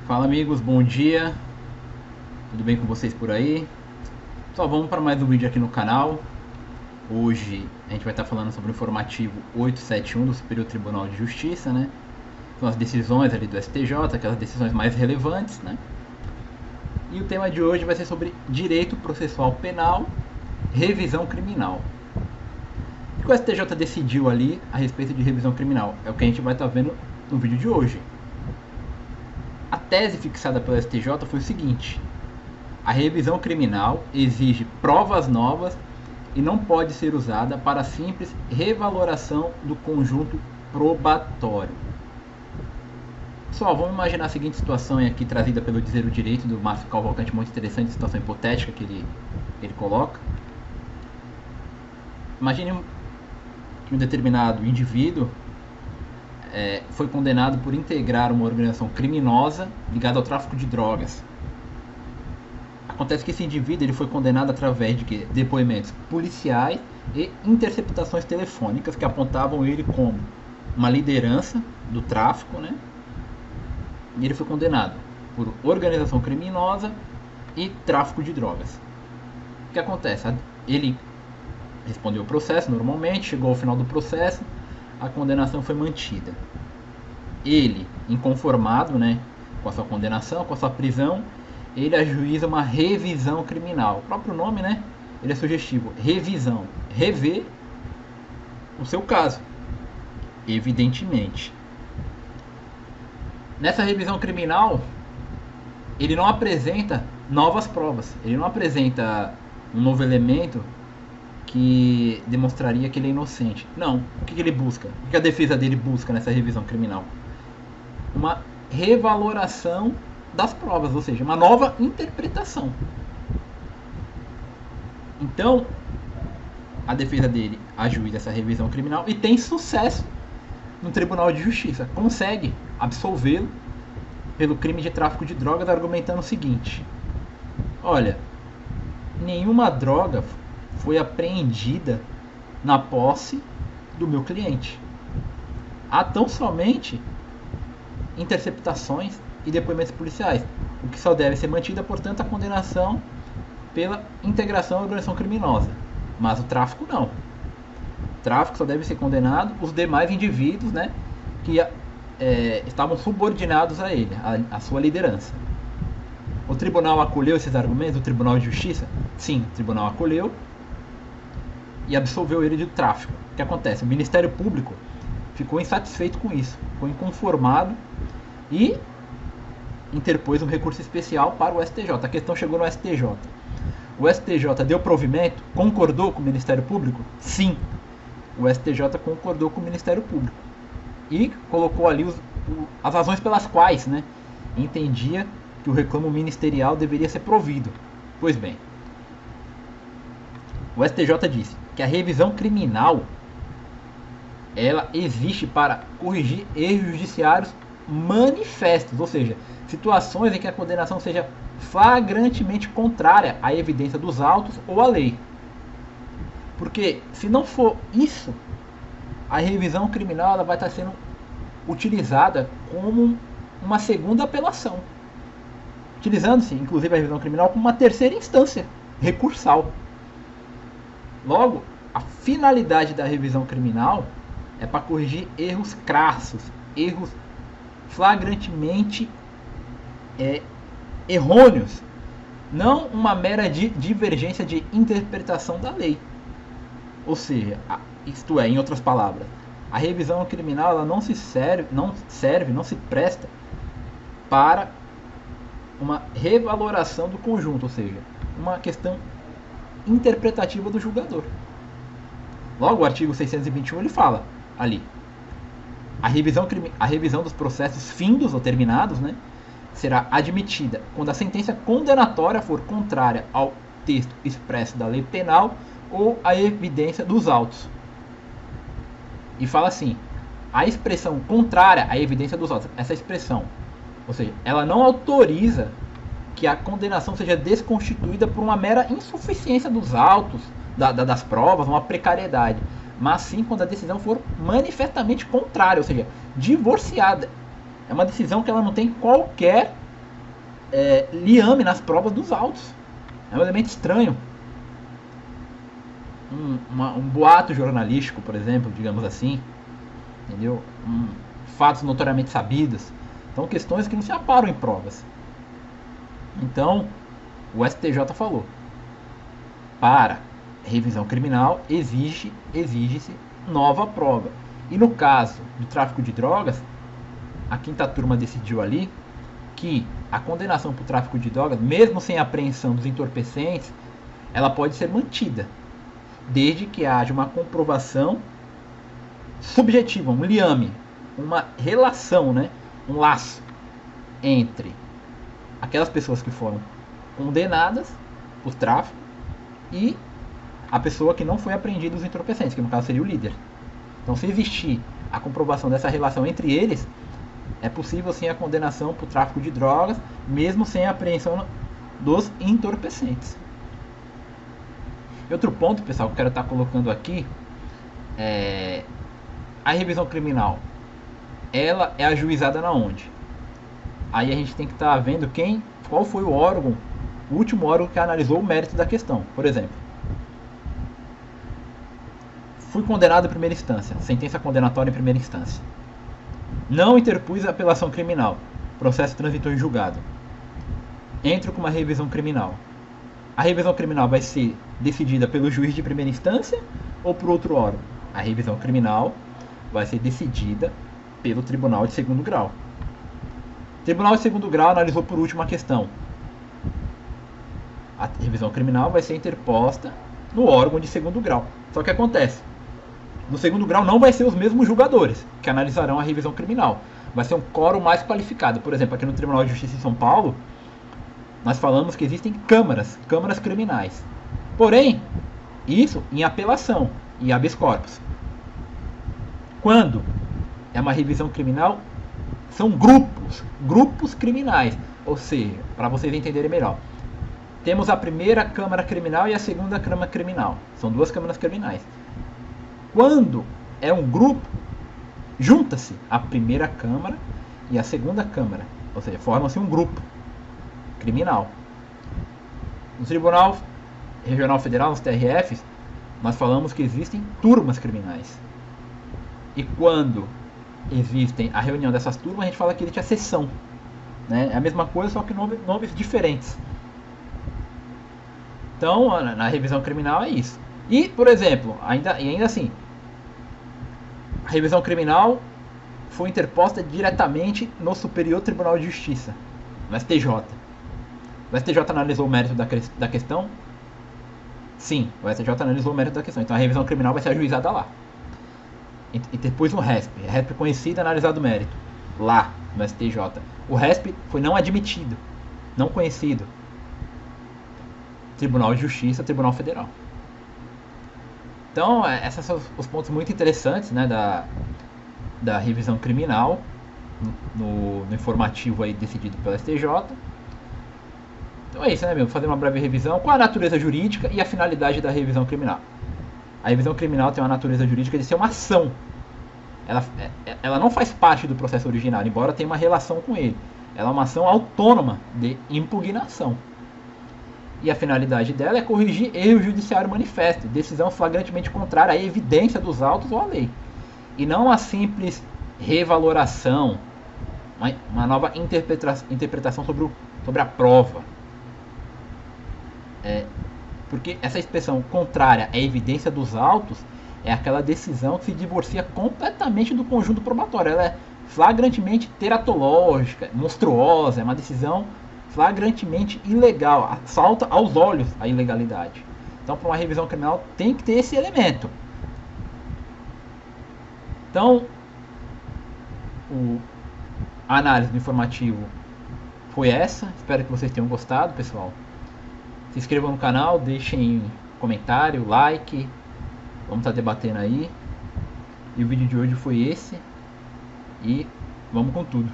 Fala amigos, bom dia, tudo bem com vocês por aí? Só vamos para mais um vídeo aqui no canal. Hoje a gente vai estar falando sobre o informativo 871 do Superior Tribunal de Justiça, né? São as decisões ali do STJ, aquelas decisões mais relevantes, né? E o tema de hoje vai ser sobre direito processual penal, revisão criminal. O que o STJ decidiu ali a respeito de revisão criminal? É o que a gente vai estar vendo no vídeo de hoje. A tese fixada pelo STJ foi o seguinte: a revisão criminal exige provas novas e não pode ser usada para simples revaloração do conjunto probatório. Pessoal, vamos imaginar a seguinte situação aqui trazida pelo Dizer o Direito do Márcio Cavalcante, muito interessante, situação hipotética que ele coloca. Imagine que um determinado indivíduo foi condenado por integrar uma organização criminosa ligada ao tráfico de drogas. Acontece que esse indivíduo ele foi condenado através de depoimentos policiais e interceptações telefônicas que apontavam ele como uma liderança do tráfico, né? E ele foi condenado por organização criminosa e tráfico de drogas. O que acontece? Ele respondeu o processo normalmente, chegou ao final do processo, a condenação foi mantida. Ele, inconformado, né, com a sua condenação, com a sua prisão, ele ajuiza uma revisão criminal. O próprio nome, né, ele é sugestivo. Revisão. Rever o seu caso, evidentemente. Nessa revisão criminal, ele não apresenta novas provas. Ele não apresenta um novo elemento que demonstraria que ele é inocente. Não. O que ele busca? O que a defesa dele busca nessa revisão criminal? Uma revaloração das provas, ou seja, uma nova interpretação. Então, a defesa dele ajuiza essa revisão criminal e tem sucesso no Tribunal de Justiça. Consegue absolvê-lo pelo crime de tráfico de drogas, argumentando o seguinte: olha, nenhuma droga foi apreendida na posse do meu cliente. Há tão somente interceptações e depoimentos policiais, o que só deve ser mantida, portanto, a condenação pela integração à organização criminosa. Mas o tráfico não. O tráfico só deve ser condenado os demais indivíduos, né, que estavam subordinados a ele, a sua liderança. O tribunal acolheu esses argumentos, o Tribunal de Justiça? Sim, o tribunal acolheu e absolveu ele de tráfico. O que acontece? O Ministério Público ficou insatisfeito com isso, ficou inconformado e interpôs um recurso especial para o STJ. A questão chegou no STJ. O STJ deu provimento? Concordou com o Ministério Público? Sim. O STJ concordou com o Ministério Público e colocou ali as razões pelas quais, né, entendia que o reclamo ministerial deveria ser provido. Pois bem, o STJ disse que a revisão criminal ela existe para corrigir erros judiciários manifestos, ou seja, situações em que a condenação seja flagrantemente contrária à evidência dos autos ou à lei. Porque se não for isso, a revisão criminal ela vai estar sendo utilizada como uma segunda apelação, utilizando-se inclusive a revisão criminal como uma terceira instância recursal. Logo, a finalidade da revisão criminal é para corrigir erros crassos, erros flagrantemente errôneos, não uma mera divergência de interpretação da lei. Ou seja, isto é, em outras palavras, a revisão criminal ela não se presta para uma revaloração do conjunto, ou seja, uma questão interpretativa do julgador. Logo, o artigo 621 ele fala ali: a revisão dos processos findos ou terminados, né, será admitida quando a sentença condenatória for contrária ao texto expresso da lei penal ou à evidência dos autos. E fala assim: a expressão contrária à evidência dos autos, essa expressão, ou seja, ela não autoriza que a condenação seja desconstituída por uma mera insuficiência dos autos, das provas, uma precariedade, mas sim quando a decisão for manifestamente contrária, ou seja, divorciada. É uma decisão que ela não tem qualquer liame nas provas dos autos. É um elemento estranho. Um boato jornalístico, por exemplo, digamos assim, entendeu? Fatos notoriamente sabidos. Então, questões que não se aparam em provas. Então, o STJ falou: para revisão criminal exige-se nova prova. E no caso do tráfico de drogas, a quinta turma decidiu ali que a condenação por tráfico de drogas, mesmo sem apreensão dos entorpecentes, ela pode ser mantida, desde que haja uma comprovação subjetiva, um liame, uma relação, né, um laço entre aquelas pessoas que foram condenadas por tráfico e a pessoa que não foi apreendida os entorpecentes, que no caso seria o líder. Então, se existir a comprovação dessa relação entre eles, é possível sim a condenação por tráfico de drogas, mesmo sem a apreensão dos entorpecentes. E outro ponto, pessoal, que eu quero estar colocando aqui é a revisão criminal. Ela é ajuizada na onde? Aí a gente tem que estar vendo qual foi o órgão, o último órgão que analisou o mérito da questão. Por exemplo, fui condenado em primeira instância, sentença condenatória em primeira instância. Não interpus a apelação criminal, processo transitou em julgado. Entro com uma revisão criminal. A revisão criminal vai ser decidida pelo juiz de primeira instância ou por outro órgão? A revisão criminal vai ser decidida pelo tribunal de segundo grau. O tribunal de segundo grau analisou por último a questão. A revisão criminal vai ser interposta no órgão de segundo grau. Só que acontece, no segundo grau não vai ser os mesmos julgadores que analisarão a revisão criminal. Vai ser um quórum mais qualificado. Por exemplo, aqui no Tribunal de Justiça em São Paulo, nós falamos que existem câmaras criminais. Porém, isso em apelação e habeas corpus. Quando é uma revisão criminal, são grupos criminais. Ou seja, para vocês entenderem melhor, temos a primeira Câmara Criminal e a segunda Câmara Criminal. São duas câmaras criminais. Quando é um grupo, junta-se a primeira Câmara e a segunda Câmara. Ou seja, forma-se um grupo criminal. No Tribunal Regional Federal, nos TRFs, nós falamos que existem turmas criminais. E quando existem a reunião dessas turmas, a gente fala que existe a sessão. Né? É a mesma coisa, só que nomes diferentes. Então, na revisão criminal é isso. E, por exemplo, ainda assim, a revisão criminal foi interposta diretamente no Superior Tribunal de Justiça, no STJ. O STJ analisou o mérito da questão? Sim, o STJ analisou o mérito da questão. Então a revisão criminal vai ser ajuizada lá. E depois um RESP. RESP conhecido e analisado o mérito. Lá, no STJ. O RESP foi não admitido. Não conhecido. Tribunal de Justiça, Tribunal Federal. Então, esses são os pontos muito interessantes, né, da revisão criminal no informativo aí decidido pelo STJ. Então é isso, né, meu? Vou fazer uma breve revisão. Qual a natureza jurídica e a finalidade da revisão criminal? A revisão criminal tem uma natureza jurídica de ser uma ação. Ela não faz parte do processo original, embora tenha uma relação com ele. Ela é uma ação autônoma de impugnação. E a finalidade dela é corrigir erro judiciário manifesto, decisão flagrantemente contrária à evidência dos autos ou à lei. E não a simples revaloração, uma nova interpretação sobre a prova. Porque essa expressão contrária à evidência dos autos é aquela decisão que se divorcia completamente do conjunto probatório. Ela é flagrantemente teratológica, monstruosa, é uma decisão flagrantemente ilegal, salta aos olhos a ilegalidade. Então, para uma revisão criminal tem que ter esse elemento. Então, a análise do informativo foi essa. Espero que vocês tenham gostado, pessoal. Se inscrevam no canal, deixem comentário, like. Vamos estar debatendo aí. E o vídeo de hoje foi esse. E vamos com tudo.